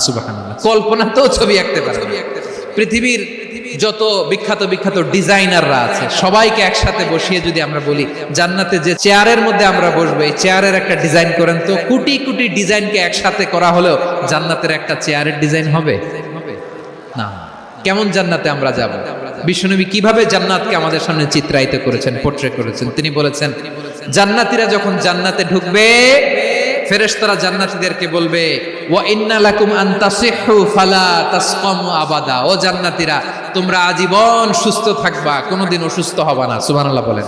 সুবহানাল্লাহ, কল্পনাতেও ছবি আঁকতে পারে না। পৃথিবীর যত বিখ্যাত বিখ্যাত ডিজাইনাররা আছে সবাইকে একসাথে বসিয়ে যদি আমরা বলি জান্নাতে যে চেয়ারের মধ্যে আমরা বসবো, এই চেয়ারের একটা ডিজাইন করেন তো, কোটি কোটি ডিজাইনকে একসাথে করা হলেও জান্নাতের একটা চেয়ারের ডিজাইন হবে না। কেমন জান্নাতে আমরা যাব? বিশ্বনবী কিভাবে জান্নাতকে আমাদের সামনে চিত্রায়িত করেছেন, পোর্ট্রে করেছেন। তিনি বলেছেন, জান্নাতীরা যখন জান্নাতে ঢুকবে, ফেরেশতারা জান্নাতীদেরকে বলবে, ওয়া ইন্না লাকুম আন তাসিহু ফালা তাসকামু আবাদা, ও জান্নাতীরা তোমরা আজীবন সুস্থ থাকবা, কোনোদিন অসুস্থ হবা না। সুবহানাল্লাহ বলেন।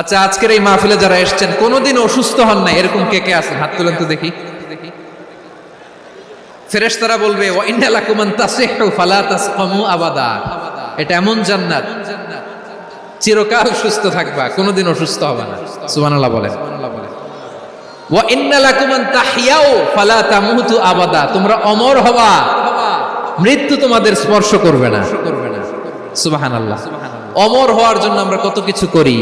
আচ্ছা, আজকের এই মাহফিলে যারা এসেছেন কোনোদিন অসুস্থ হন না, এরকম কে কে আছেন? হাত তুলেন তো দেখি। ফেরেশতারা বলবে, ওয়া ইন্না লাকুম আন তাসিহু ফালা তাসকামু আবাদা, এটা এমন জান্নাত চিরকাল সুস্থ থাকবা, কোনোদিন অসুস্থ হবে না। সুবহানাল্লাহ বলেন। ওয়া ইন্না লাকুম আন তাহইয়াউ ফালা তামুতু আবাদা, তোমরা অমর হবা, মৃত্যু তোমাদের স্পর্শ করবে না। সুবহানাল্লাহ। অমর হওয়ার জন্য আমরা কত কিছু করি।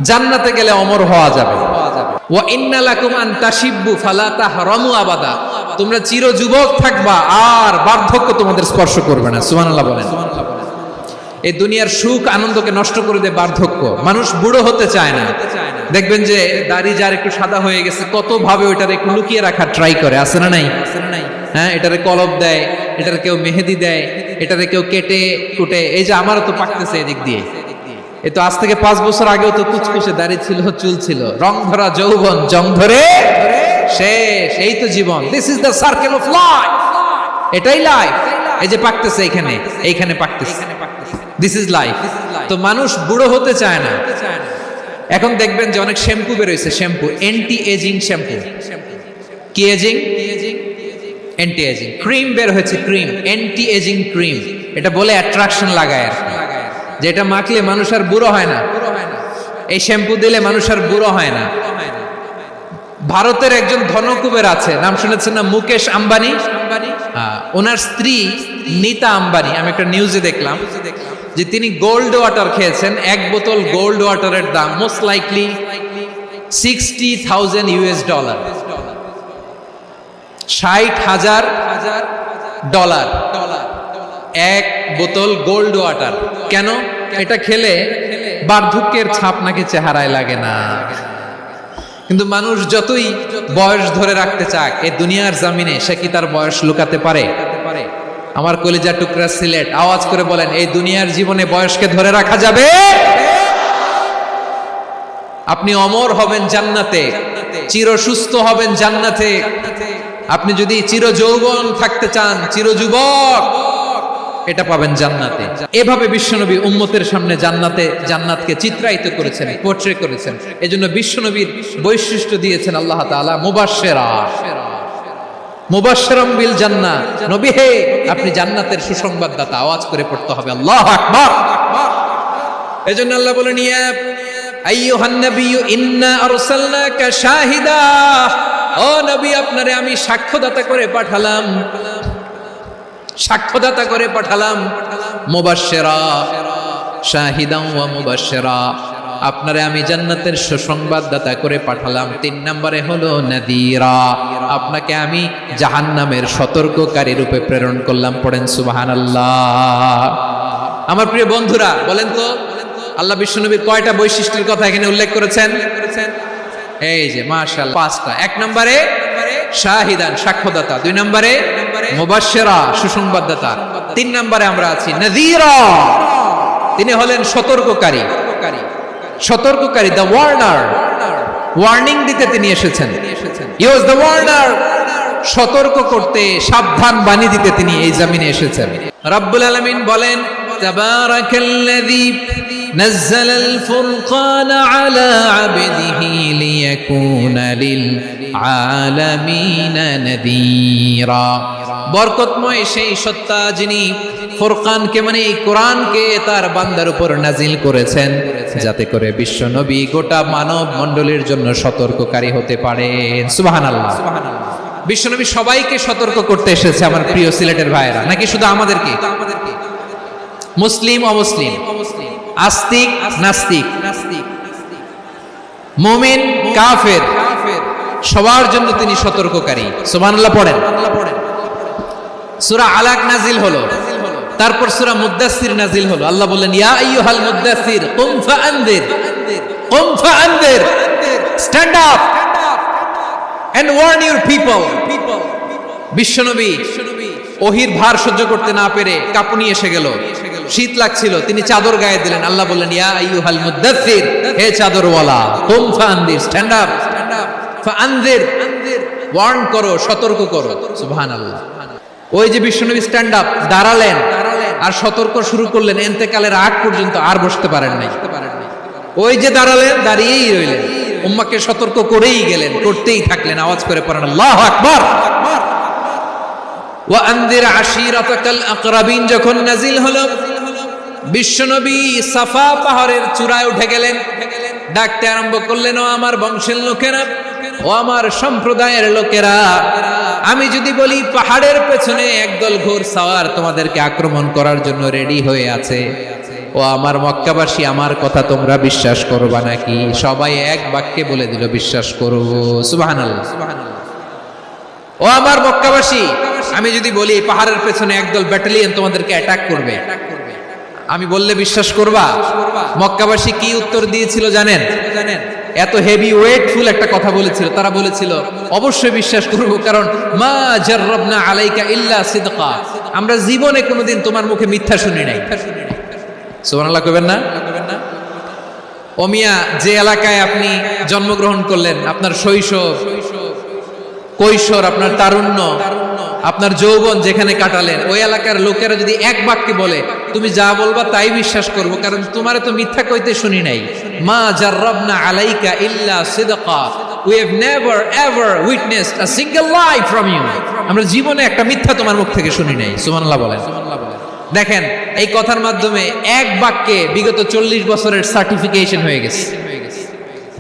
জান্নাতে গেলে অমর হওয়া যাবে। ওয়া ইন্না লাকুম আন তাশিব্বু ফালা তাহরামু আবাদা, তোমরা চির যুবক থাকবা, আর বার্ধক্য তোমাদের স্পর্শ করবে না। সুবহানাল্লাহ বলেন। এই দুনিয়ার সুখ আনন্দকে নষ্ট করে দেয় বার্ধক্য। মানুষ বুড়ো হতে চায় না। দেখবেন যে দাড়ি যার একটু সাদা হয়ে গেছে, কত ভাবে ওইটার একটু লুকিয়ে রাখার ট্রাই করে, আছে না নাই? হ্যাঁ, এটারে কলব দেয়, এটারে কেউ মেহেদি দেয়, এটারে কেউ কেটে কুটে। এই যে আমারও তো পাকতেছে এদিক দিয়ে, এ তো আজ থেকে 5 বছর আগেও তো কুচকুচে দাড়ি ছিল, চুল ছিল, রং ধরা যৌবন জং ধরে শেষ। এই তো জীবন। This is the circle of life. এটাই লাইফ। এই যে পাকতেছে এইখানে, এইখানে পাকতেছে, দিস ইজ লাইফ। তো মানুষ বুড়ো হতে চায় না। এখন দেখবেন যে অনেক শ্যাম্পু বের হয়েছে, শ্যাম্পু অ্যান্টি এজিং শ্যাম্পু। কি এজিং? Anti ageing. ক্রিম বের হয়েছে, ক্রিম অ্যান্টি এজিং ক্রিম। এটা বলে অ্যাট্রাকশন লাগায় আর কি, যেটা মাখলে মানুষ আর বুড়ো হয় না। এই শ্যাম্পু দিলে মানুষ আর বুড়ো হয় না। ভারতের একজন ধনকুবের আছে, নাম শুনেছেন না? মুকেশ আম্বানি। ওনার স্ত্রী নীতা আম্বানি, আমি একটা নিউজে দেখলাম যে তিনি গোল্ড ওয়াটার খেয়েছেন। 1 বোতল গোল্ড ওয়াটারের দাম মোস্ট লাইকলি $60,000 $60,000 $60,000 1 বোতল গোল্ড ওয়াটার। কেন? এটা খেলে বার্ধক্যের ছাপ নাকি চেহারায় লাগে না। কিন্তু মানুষ যতই বয়স ধরে রাখতে চাক এই দুনিয়ার জামিনে, সে কি তার বয়স লুকাতে পারে? আমার কলিজা টুকরা সিলেট, আওয়াজ করে বলেন, এই দুনিয়ার জীবনে বয়সকে ধরে রাখা যাবে? আপনি অমর হবেন জান্নাতে, চির সুস্থ হবেন জান্নাতে। আপনি যদি চির যৌবন থাকতে চান, চির যুবক, এটা পাবেন জান্নাতে। এভাবে বিশ্বনবী উম্মতের সামনে জান্নাতকে চিত্রায়িত করেছেন, পোর্ট্রে করেছেন। এজন্য বিশ্বনবীর বৈশিষ্ট্য দিয়েছেন আল্লাহ তাআলা মুবাশশিরাম বিল জান্নাহ। নবী হে, আপনি জান্নাতের সুসংবাদদাতা। আওয়াজ করে পড়তে হবে আল্লাহু আকবার। এজন্য আল্লাহ বলেন, ইয়া আইয়ুহান নাবিয়্যু ইন্না আরসালনাকা শাহিদা, ও নবী আপনারে আমি সাক্ষ্যদাতা করে পাঠালাম, সাক্ষ্যদাতা করে পাঠালাম। মুবাশশিরা, শাহিদান ওয়া মুবাশশিরা, আপনারে আমি জান্নাতের সুসংবাদদাতা করে পাঠালাম। 3 নম্বরে হলো নাযীরা, আপনাকে আমি জাহান্নামের সতর্ককারী রূপে প্রেরণ করলাম। পড়েন সুবহানাল্লাহ। আমার প্রিয় বন্ধুরা, বলেন তো আল্লাহ বিশ্বনবীর কয়টা বৈশিষ্ট্যের কথা এখানে উল্লেখ করেছেন? এই যে মাশাআল্লাহ 5টা। 1 নম্বরে শাহিদান, সাক্ষ্যদাতা। 2 নম্বরে মুবাশশিরা, সুসংবাদদাতা। 3 নম্বরে আমরা আছি নাযীরা, তিনি হলেন সতর্ককারী। সতর্ককারী, দ্য ওয়ার্নার, ওয়ার্নিং দিতে তিনি এসেছেন। হি ওয়াজ দ্য ওয়ার্নার, সতর্ক করতে, সাবধান বাণী দিতে তিনি এই জমিনে এসেছেন। রব্বুল আলামিন বলেন, তাবারাকাল্লাযী নাযালাল ফুরকানা আলা আবদিহি লিয়াকুনা লিল আলামিনা নাযীরা। বরকতময় সেই সত্তা যিনি ফুরকানকে মানে এই কোরআনকে তার বান্দার উপর নাজিল করেছেন, যাতে করে বিশ্ব নবী গোটা মানব মণ্ডলীর জন্য সতর্ককারী হতে পারেন। সুবহানাল্লাহ। বিশ্ব নবী সবাইকে সতর্ক করতে এসেছে আমার প্রিয় সিলেটের ভাইয়েরা, নাকি শুধু আমাদেরকে? মুসলিম অমুসলিম, আস্তিক নাস্তিক, মুমিন কাফের, সবার জন্য তিনি সতর্ককারী। সুবহানাল্লাহ পড়েন। সূরা আলাক নাজিল হলো, তারপর সূরা মুদ্দাসসির নাজিল হলো। আল্লাহ বললেন, ইয়া আইয়ুহাল মুদ্দাসসির কুম ফাআনদির, কুম ফাআনদির, stand up and warn your people. বিশ্বনবী ওহির ভার সহ্য করতে না পেরে কাঁপুনি এসে গেল, শীত লাগছিল, তিনি চাদর গায়ে দিলেন। আল্লাহ বললেন, ইয়া আইয়ুহাল মুদ্দাসসির, হে চাদরওয়ালা, কুম ফাআনদির, স্ট্যান্ড আপ, ফাআনদির, ওয়ার্ন করো, সতর্ক করো। সুবহানাল্লাহ। ওই যে বিশ্বনবী স্ট্যান্ড আপ, দাঁড়ালেন আর সতর্ক শুরু করলেন, ইন্তেকালের আগ পর্যন্ত আর বসতে পারেন নাই। ওই যে দাঁড়ালেন, দাঁড়িয়েই রইলেন, উম্মাহকে সতর্ক করেই গেলেন, করতেই থাকলেন। আওয়াজ করে পড়েন আল্লাহু আকবার। ওয়া আনদির আশিরাতাকাল আকরাবিন যখন নাজিল হলো, বিশ্বনবী সাফা পাহাড়ের চূড়ায় উঠে গেলেন, ডাকতে আরম্ভ করলেন, ও আমার বংশের লোকেরা, ও আমার সম্প্রদায়ের লোকেরা, আমি যদি বলি পাহাড়ের পেছনে একদল ঘোড়সাওয়ার তোমাদেরকে আক্রমণ করার জন্য রেডি হয়ে আছে, ও আমার মক্কাবাসী, আমার কথা তোমরা বিশ্বাস করবা নাকি? সবাই এক বাক্যে বলে দিল, বিশ্বাস করব। সুবহানাল্লাহ। ও আমার মক্কাবাসী, আমি যদি বলি পাহাড়ের পেছনে একদল ব্যাটালিয়ন তোমাদেরকে অ্যাটাক করবে, আমি বললে বিশ্বাস করবা? মক্কাবাসী কি উত্তর দিয়েছিল জানেন? এত হেভি ওয়েটফুল একটা কথা বলেছিল। তারা বলেছিল, অবশ্যই বিশ্বাস করব, কারণ মা জাররাবনা আলাইকা ইল্লা সিদকা, আমরা জীবনে কোনোদিন তোমার মুখে মিথ্যা শুনি নাই। সুবহানাল্লাহ কইবেন না? ও মিয়া, যে এলাকায় আপনি জন্মগ্রহণ করলেন, আপনার শৈশব, কৈশোর, আপনার তারুণ্য, আপনার যৌবন যেখানে কাটালেন, ওই এলাকার লোকেরা যদি এক বাক্যে বলে তুমি যা বলবা তাই বিশ্বাস করব, কারণ তোমারে তো মিথ্যা কইতে শুনি নাই। মা জাররাবনা আলাইকা ইল্লা সিদকা, we have never ever witnessed a single lie from you, আমরা জীবনে একটা মিথ্যা তোমার মুখ থেকে শুনি নাই। সুবহানাল্লাহ বলেন। দেখেন, এই কথার মাধ্যমে এক বাক্যে বিগত 40 বছরের সার্টিফিকেশন হয়ে গেছে।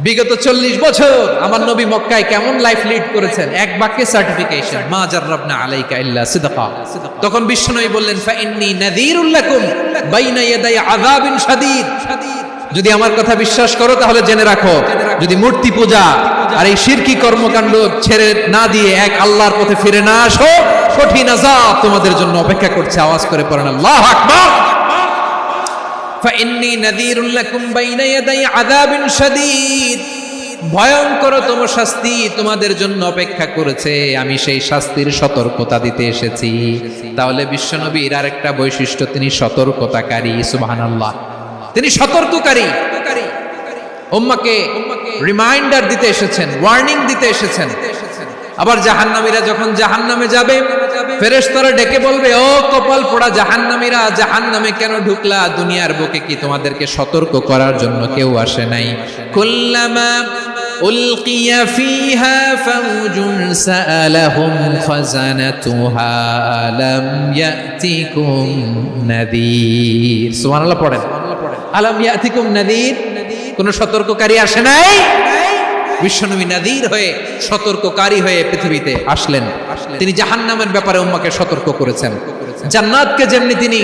বিগত 40 বছর আমার নবী মক্কায় কেমন লাইফ লিড করেছেন, এক বাক্যে সার্টিফিকেশন, মা জাররাবনা আলাইকা ইল্লা সিদকা। তখন বিশ্বনবী বললেন, ফাইন্নী নাযীরুল লাকুম বাইনা ইয়াদাই আযাবিন শাদীদ, যদি আমার কথা বিশ্বাস করো তাহলে জেনে রাখো, যদি মূর্তি পূজা আর এই শিরকি কর্মকাণ্ড ছেড়ে না দিয়ে এক আল্লাহর পথে ফিরে না আসো, কঠিন আযাব তোমাদের জন্য অপেক্ষা করছে। আওয়াজ করে পড়েন আল্লাহু আকবার। ফাইন্নী নাযীরুল লাকুম বাইনা ইয়াদাই আযাবিন শাদীদ, ভয়ঙ্করতম শাস্তি তোমাদের জন্য অপেক্ষা করেছে, আমি সেই শাস্তির সতর্কতা দিতে এসেছি। তাহলে বিশ্বনবীর আরেকটা বৈশিষ্ট্য, তিনি সতর্কতাকারী। সুবহানাল্লাহ, তিনি সতর্ককারী, উম্মাহকে রিমাইন্ডার দিতে এসেছেন, ওয়ার্নিং দিতে এসেছেন। আবার জাহান্নামীরা যখন জাহান্নামে যাবে, ফেরেশতারা ডেকে বলবে, ও কপাল পোড়া জাহান্নামীরা, জাহান্নামে কেন ঢুকলা? দুনিয়ার বুকে কি তোমাদেরকে সতর্ক করার জন্য কেউ আসে নাই? কুল্লামা উলকিয়া ফিহা ফাউজুন সাআলাহুম খাজানাতুহা আলাম ইয়াতিকুম নাযীর। সুবহানাল্লাহ পড়েন, আলাম ইয়াতিকুম নাযীর, কোন সতর্ককারী আসে নাই? বিশ্বনবী নাযীর হয়ে, সতর্ককারী হয়ে পৃথিবীতে আসলেন। তিনি জাহান্নামের ব্যাপারে উম্মাহকে সতর্ক করেছেন। জান্নাতকে যেমনি তিনি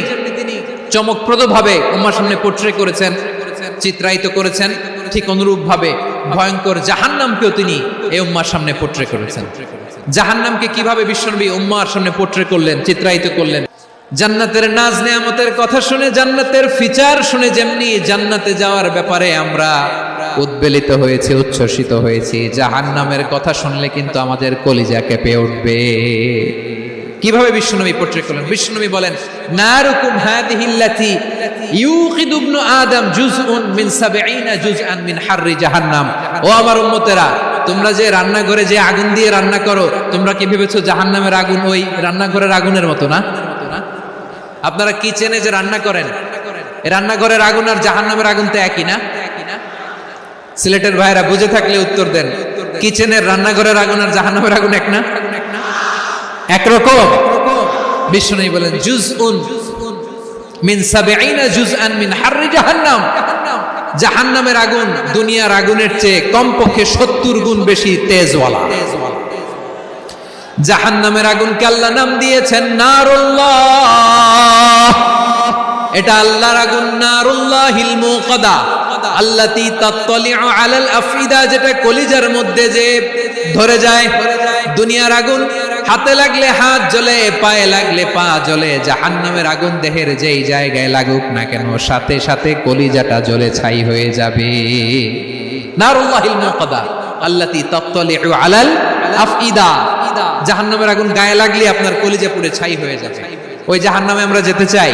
চমকপ্রদভাবে উম্মার সামনে পোট্রে করেছেন, চিত্রায়িত করেছেন, ঠিক অনুরূপ ভাবে ভয়ঙ্কর জাহান্নামকেও তিনি এই উম্মার সামনে পোট্রে করেছেন। জাহান্নামকে কিভাবে বিশ্বনবী উম্মার সামনে পোট্রে করলেন, চিত্রায়িত করলেন? জান্নাতের নাজ নেয়ামতের কথা শুনে, জান্নাতের ফিচার শুনে যেমনি জান্নাতে যাওয়ার ব্যাপারে আমরা উদ্বেলিত হয়েছে, উচ্ছ্বসিত হয়েছি, জাহান্নামের কথা শুনলে কিন্তু আমাদের কলিজা কেঁপে উঠবে। কিভাবে বিশ্বনবী পোট্রে করলেন? বিশ্বনবী বলেন, নারুকুম হাদিহিল্লাতি ইউকিদু ইবনু আদম জুজউন মিন 70 জুজআন মিন হাররি জাহান্নাম। ও আমার উম্মতেরা, তোমরা যে রান্নাঘরে যে আগুন দিয়ে রান্না করো, তোমরা কি ভেবেছো জাহান্নামের আগুন ওই রান্নাঘরের আগুনের মতো? না। আপনারা কিচেনে যে রান্না করেন, এই রান্নাঘরের আগুন আর জাহান্নামের আগুন তো একই না? সিলেটের ভাইরা বুঝে থাকলে উত্তর দেন, কিচেনের রান্নাঘরের আগুন আর জাহান্নামের আগুন এক না? একরকম। বিশ্বনবী বলেন, জুজউন মিন 70 জুজআন মিন হাররি জাহান্নাম। জাহান্নামের আগুন দুনিয়ার আগুনের চেয়ে কমপক্ষে 70 গুণ বেশি তেজওয়ালা। জাহান্নামের আগুনকে আল্লাহ নাম দিয়েছেন নারুল্লাহ। এটা আল্লাহর আগুন, নারুল্লাহিল মুকাদা আল্লাতী তাত্তালিউ আলাল আফইদা, যেটা কলিজার মধ্যে যে ধরে যায়। দুনিয়ার আগুন হাতে লাগলে হাত জ্বলে, পায়ে লাগলে পা জ্বলে। জাহান্নামের আগুন দেহের যেই জায়গায় লাগুক না কেন, সাথে সাথে কলিজাটা জ্বলে ছাই হয়ে যাবে। নারুল্লাহিল মুকাদা আল্লাতী তাত্তালিউ আলাল আফইদা। জাহান্নামের আগুন গায়ে লাগলে আপনার কলিজা পুড়ে ছাই হয়ে যাবে। ওই জাহান্নামে আমরা যেতে চাই?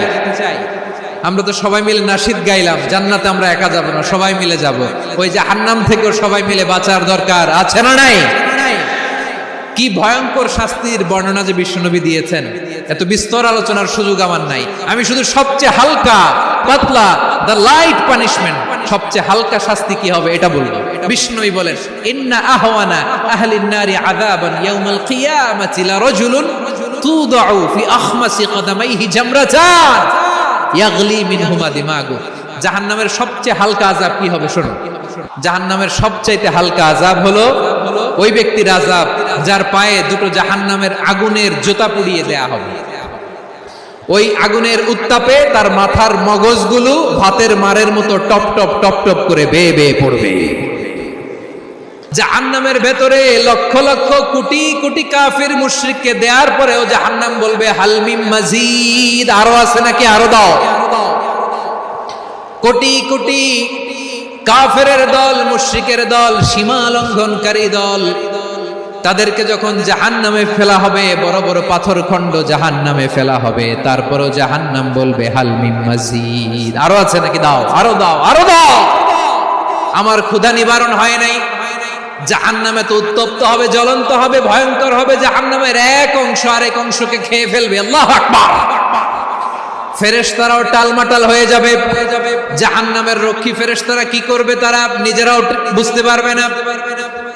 আমরা তো সবাই মিলে নাশিদ গাইলাম, জান্নাতে আমরা একা যাব না, সবাই মিলে যাব। ওই জাহান্নাম থেকেও সবাই মিলে বাঁচার দরকার আছে না নাই? কি ভয়ঙ্কর শাস্তির বর্ণনা যে বিশ্বনবী দিয়েছেন, এত বিস্তর আলোচনার সুযোগ আমার নাই। আমি শুধু সবচেয়ে হালকা পাতলা, দ্য লাইট পানিশমেন্ট, সবচেয়ে হালকা শাস্তি কি হবে এটা বলবো। বিশ্বনবী বলেন, ইন্না আহওয়ানা আহলিন নারি আযাবান ইয়াউমাল কিয়ামাতি লা রাজুলুন তুদাউ ফি আখমাসি কদামাইহি জামরাতান ইয়াগলি মিনহুমা দিমাগু। জাহান্নামের সবচেয়ে হালকা আযাব কি হবে শুনুন। জাহান্নামের সবচাইতে হালকা আযাব হলো ওই ব্যক্তির আযাব যার পায়ে দুটো জাহান্নামের আগুনের জুতা পুড়িয়ে দেয়া হবে। ওই আগুনের উত্তাপে তার মাথার মগজগুলো ভাতের মারের মতো টপ টপ টপ টপ করে বেয়ে বেয়ে পড়বে। জাহান্নামের ভেতরে লক্ষ লক্ষ কোটি কোটি কাফির মুশরিককে দেওয়ার পরেও জাহান্নাম বলবে, হাল মিন মাজিদ, আরো আছে নাকি, আরো দাও। কোটি কোটি কাফেরের দল, মুশরিকের দল, সীমা লঙ্ঘনকারী দল, তাদেরকে যখন জাহান্নামে ফেলা হবে, বড় বড় পাথর খণ্ড জাহান্নামে ফেলা হবে, তারপরও জাহান্নাম বলবে, হাল মিন মাজিদ, আরো আছে নাকি, দাও, আরো দাও, আরো দাও। আমার ক্ষুধা নিবারণ হয় নাই। জাহান্নামে তো উত্তপ্ত হবে, জ্বলন্ত হবে, ভয়ঙ্কর হবে। জাহান্নামের এক অংশ আরেক অংশকে খেয়ে ফেলবে। আল্লাহু আকবার। ফেরেশতারাও টালমাটাল হয়ে যাবে। জাহান্নামের রক্ষী ফেরেশতারা কি করবে তারা নিজেরাও বুঝতে পারবে না।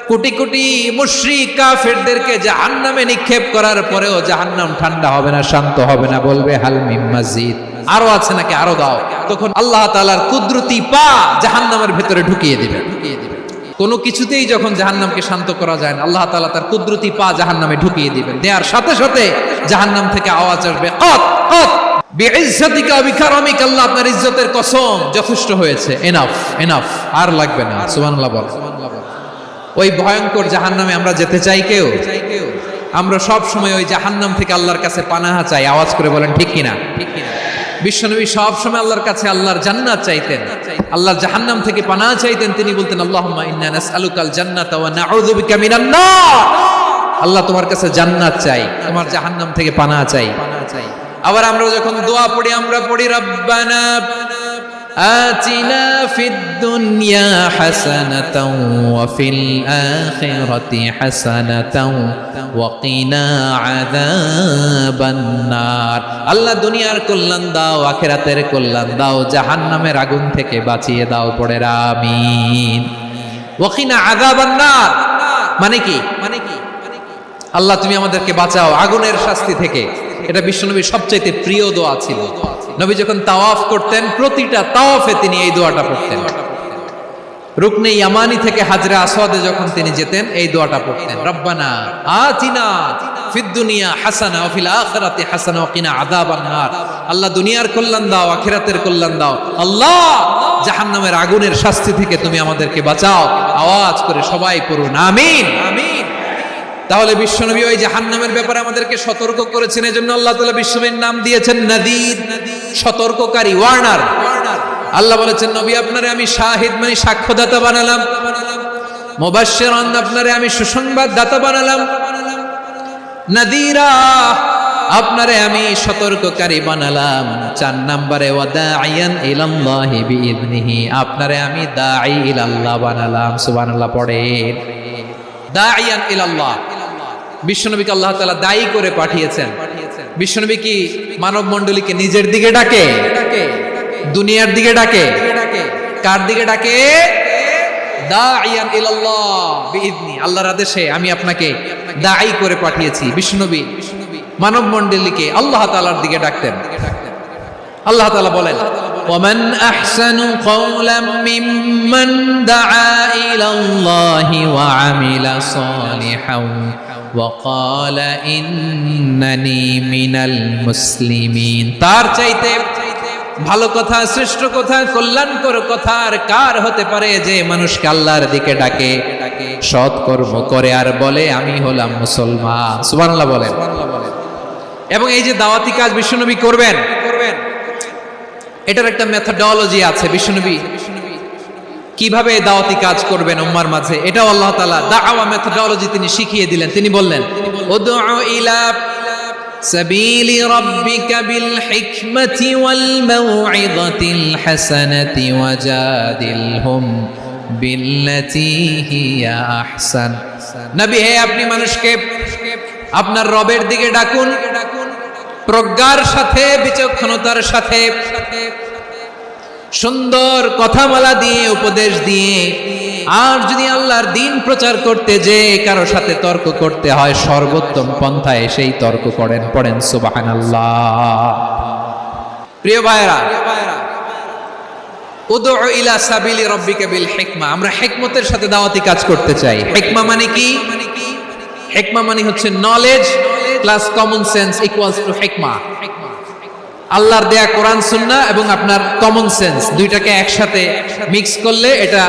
কোটি কোটি মুশরিক কাফেরদেরকে জাহান্নামে নিক্ষেপ করার পরেও জাহান্নাম ঠান্ডা হবে না, শান্ত হবে না, বলবে হাল মিন মাজিদ, আরো আছে নাকি, আরো দাও। তখন আল্লাহ তাআলার কুদরতি পা জাহান্নামের ভেতরে ঢুকিয়ে দিবেন। কোনো কিছুতেই যখন জাহান্নামকে শান্ত করা যায় না, আল্লাহ তাআলা তার কুদরতি পা জাহান্নামে ঢুকিয়ে দিবেন। দেওয়ার সাথে সাথে জাহান্নাম থেকে আওয়াজ আসবে, কত কত বিইজ্জাতিকা বিকারামিকা, আল্লাহ আপনার ইজ্জতের কসম, যথেষ্ট হয়েছে, এনাফ এনাফ, আর লাগবে না। সুবহানাল্লাহ বল। ওই ভয়ঙ্কর জাহান্নামে আমরা যেতে চাই কেউ? আমরা সব সময় ওই জাহান্নাম থেকে আল্লাহর কাছে পানাহা চাই। আওয়াজ করে বলেন ঠিক কিনা? বিশ্বনবী সব সময় আল্লাহর কাছে আল্লাহর জান্নাত চাইতেন, আল্লাহর জাহান্নাম থেকে পানাহ চাইতেন। তিনি বলতেন আল্লাহুম্মা ইন্না নাসআলুকাল জান্নাতা ওয়া নাউযু বিকা মিনান নার। আল্লাহ তোমার কাছে জান্নাত চাই, তোমার জাহান্নাম থেকে পানাহ চাই। আবার আমরা যখন দোয়া পড়ি আমরা পড়ি রব্বানা আতিনা ফিদ দুনিয়া হাসানাতাও ওয়া ফিল আখিরাতি হাসানাতাও ওয়া কিনা আযাবান নার। আল্লাহ দুনিয়ার কল্যাণ দাও, আখিরাতের কল্যাণ দাও, জাহান্নামের আগুন থেকে বাঁচিয়ে দাও। পড়ে আমিন। ওয়া কিনা আযাবান নার মানে কি? আল্লাহ তুমি আমাদেরকে বাঁচাও আগুনের শাস্তি থেকে। এটা বিশ্বনবীর সবচেয়ে প্রিয় দোয়া ছিল। নবী যখন তাওয়াফ করতেন প্রতিটা তাওয়াফে তিনি এই দোয়াটা পড়তেন। রুকনে ইয়ামানি থেকে হাজরে আসওয়াদে যখন তিনি যেতেন এই দোয়াটা পড়তেন, রব্বানা আতিনা ফিদ দুনিয়া হাসানা ওয়া ফিল আখিরাতি হাসানা ওয়া কিনা আযাবান নার। আল্লাহ দুনিয়ার কল্যাণ দাও, আখিরাতের কল্যাণ দাও। আল্লাহ জাহান্নামের আগুনের শাস্তি থেকে তুমি আমাদেরকে বাঁচাও। আওয়াজ করে সবাই পড়ুন আমিন। আমিন। তাহলে বিশ্বনবী ওই জাহান্নামের ব্যাপারে আমাদেরকে সতর্ক করেছেন। এজন্য আল্লাহ তাআলা বিশ্বনবীর নাম দিয়েছেন নাযীর, সতর্ককারী, ওয়ার্নার। আল্লাহ বলেছেন নবী আপনারে আমি শাহিদ মানে সাক্ষ্যদাতা বানালাম, মুবাশশিরান আপনারে আমি সুসংবাদ দাতা বানালাম, নাযীরা আপনারে আমি সতর্ককারী বানালাম। 4 নম্বরে ওয়াদাইয়ান ইলাল্লাহি বিইذনিহি আপনারে আমি দাঈ ইলাল্লাহ বানালাম। সুবহানাল্লাহ পড়েন। দাঈয়ান ইলাল্লাহ, বিশ্বনবীকে আল্লাহ তাআলা দায়ী করে পাঠিয়েছেন। বিশ্বনবী কি মানব মণ্ডলীকে নিজের দিকে ডাকে? দুনিয়ার দিকে ডাকে? কার দিকে ডাকে? দাঈয়ান ইলাল্লাহ বিইذনি, আল্লাহর আদেশে আমি আপনাকে দায়ী করে পাঠিয়েছি। বিশ্বনবী মানব মণ্ডলীকে আল্লাহ তাআলার দিকে ডাকতেন। আল্লাহ তাআলা বলেন ওয়ামান আহসানু কওলাম মিম্মান দাআ ইলাল্লাহি ওয়া আমিলা সালিহান ওয়া ক্বালা ইন্নানি মিনাল মুসলিমিন। তার চাইতে ভালো কথা, শ্রেষ্ঠ কথা, কল্যাণকর কথা আর কার হতে পারে যে মানুষকে আল্লাহর দিকে ডাকে, সৎ কর্ম করে আর বলে আমি হলাম মুসলমান। সুবহানাল্লাহ বলেন। এবং এই যে দাওয়াতি কাজ বিশ্বনবী করবেন, এটার একটা মেথডোলজি আছে। বিশ্বনবী কিভাবে দাওয়াতি কাজ করবেন উম্মার মাঝে, এটাও আল্লাহ তাআলা দাওয়া মেথডোলজি তিনি শিখিয়ে দিলেন। তিনি বললেন উদউ ইলা সাবিলি রাব্বিকা বিল হিকমাতি ওয়াল মাউইযাতিল হাসানাতি ওয়াজাদিলহুম বিল্লাতী হিয়া আহসান। নবী হে আপনি মানুষকে আপনার রবের দিকে ডাকুন, প্রজ্ঞার সাথে, বিচক্ষণতার সাথে, সুন্দর কথামালা দিয়ে, উপদেশ দিয়ে। আর যদি আল্লাহর দ্বীন প্রচার করতে যে কারো সাথে তর্ক করতে হয়, সর্বোত্তম পন্থায় সেই তর্ক করেন। পড়েন সুবহানাল্লাহ। প্রিয় ভাইরা, উদউ ইলা সাবিলি রাব্বিকা বিল হিকমা, আমরা হিকমতের সাথে দাওয়াতি কাজ করতে চাই। হিকমা মানে কি? হিকমা মানে হচ্ছে knowledge plus common sense equals to হিকমা। আল্লাহর দেয়া কোরআন সুন্নাহ এবং আপনার কমন সেন্স দুইটাকে একসাথে মিক্স করলে এটা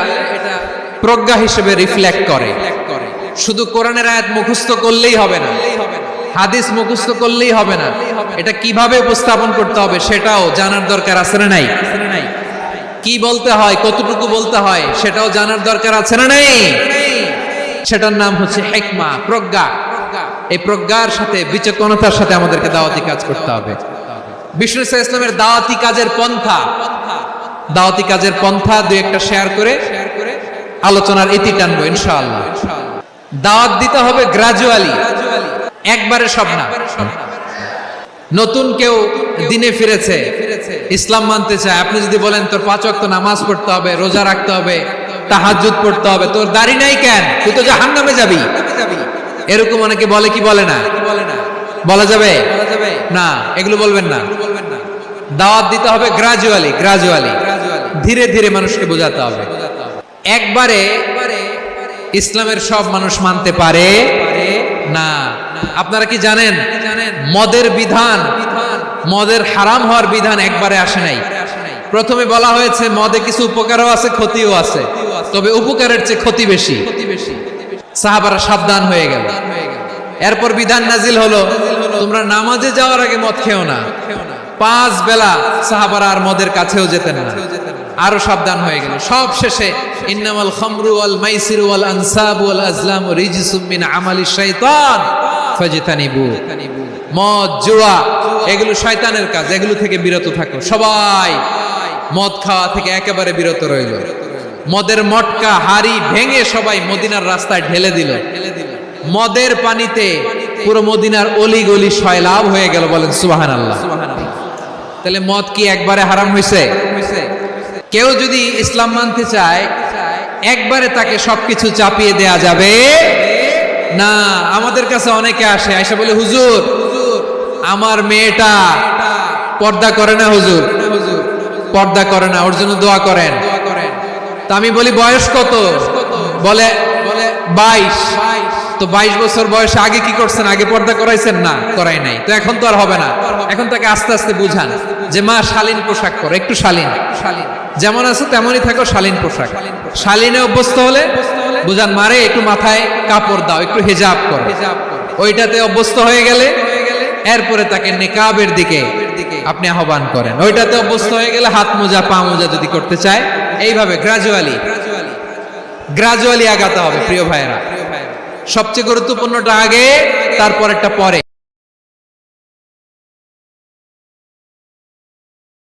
প্রজ্ঞা হিসেবে রিফ্লেক্ট করে। শুধু কোরআনের আয়াত মুখস্থ করলেই হবে না, হাদিস মুখস্থ করলেই হবে না, এটা কিভাবে উপস্থাপন করতে হবে সেটাও জানার দরকার আছে না নাই? কি বলতে হয়, কতটুকু বলতে হয় সেটাও জানার দরকার আছে না নাই? সেটার নাম হচ্ছে হিকমা, প্রজ্ঞা। এই প্রজ্ঞার সাথে, বিচক্ষণতার সাথে আমাদেরকে দাওয়াতি কাজ করতে হবে। বিষ্ণু ইসলামের দাওয়াতি কাজের পন্থা, দাওয়াতি কাজের পন্থা দুই একটা শেয়ার করে আলোচনার ইতি টানবো ইনশাআল্লাহ। দাওয়াত দিতে হবে গ্রাজুয়ালি, একবারে সব না। নতুন কেউ দিনে ফিরেছে, ইসলাম মানতে চায়, আপনি যদি বলেন তোর 5 ওয়াক্ত নামাজ পড়তে হবে, রোজা রাখতে হবে, তাহাজ্জুদ পড়তে হবে, তোর দাড়ি নাই কেন, তুই তো জাহান্নামে যাবি, এরকম অনেকে বলে কি বলে না? বলা যাবে না, এগুলো বলবেন না। দাওয়াত দিতে হবে গ্রাজুয়ালি, ধীরে ধীরে মানুষকে বোঝাতে হবে। একবারে ইসলামের সব মানুষ মানতে পারে না। আপনারা কি জানেন মদের বিধান, মদের হারাম হওয়ার বিধান একবারে আসে নাই। প্রথমে বলা হয়েছে মদে কিছু উপকারও আছে, ক্ষতিও আছে, তবে উপকারের চেয়ে ক্ষতি বেশি। সাহাবারা সাবধান হয়ে গেল। এরপর বিধান নাজিল হলো তোমরা নামাজে যাওয়ার আগে মদ খেও না, 5 বেলা সাহাবারা আর মদের কাছেও যেতেন না, আরো সাবধান হয়ে গেল। সব শেষে ইন্নামাল খামরু ওয়াল মাইসিরু ওয়াল আনসাবু ওয়াল আজলামু রিজসুম মিন আমালিশ শাইতান ফাজতানিবু। মদ জুয়া এগুলো শয়তানের কাজ, এগুলো থেকে বিরত থাকো। সবাই মদ খাওয়া থেকে একেবারে বিরত রইল। মদের মটকা হাড়ি ভেঙে সবাই মদিনার রাস্তায় ঢেলে দিল। মদের পানিতে পুরো মদিনার অলি গলি সয়লাভ হয়ে গেল। বলেন সুবহানাল্লাহ। তাহলে মদ কি একবারে হারাম হয়েছে? কেউ যদি ইসলাম মানতে চায় একবারে তাকে সবকিছু চাপিয়ে দেয়া যাবে না। আমাদের কাছে অনেকে আসে, আয়সা বলে, হুজুর আমার মেয়েটা পর্দা করে না, হুজুর পর্দা করে না, ওর জন্য দোয়া করেন। তা আমি বলি বয়স কত? বলে 22। তো 22 বছর বয়সে আগে কি করছেন? আগে পর্দা করাইছেন? না, করাই নাই। তো এখন তো আর হবে না। এখন তাকে আস্তে আস্তে বুঝান যে মা শালীন পোশাক করো, একটু শালীন, যেমন আছো তেমনই থাকো, শালীন পোশাক। শালীনে অভ্যস্ত হলে বুঝান, মারে একটু মাথায় কাপড় দাও, একটু হিজাব করো। ওইটাতে অভ্যস্ত হয়ে গেলে এরপরে তাকে নিকাবের দিকে আপনি আহ্বান করেন। ওইটাতে অভ্যস্ত হয়ে গেলে হাত মোজা পা মোজা যদি করতে চায়, এইভাবে গ্রাজুয়ালি আগাতে হবে। প্রিয় ভাইয়েরা, সবচেয়ে গুরুত্বপূর্ণটা আগে, তারপরেরটা পরে।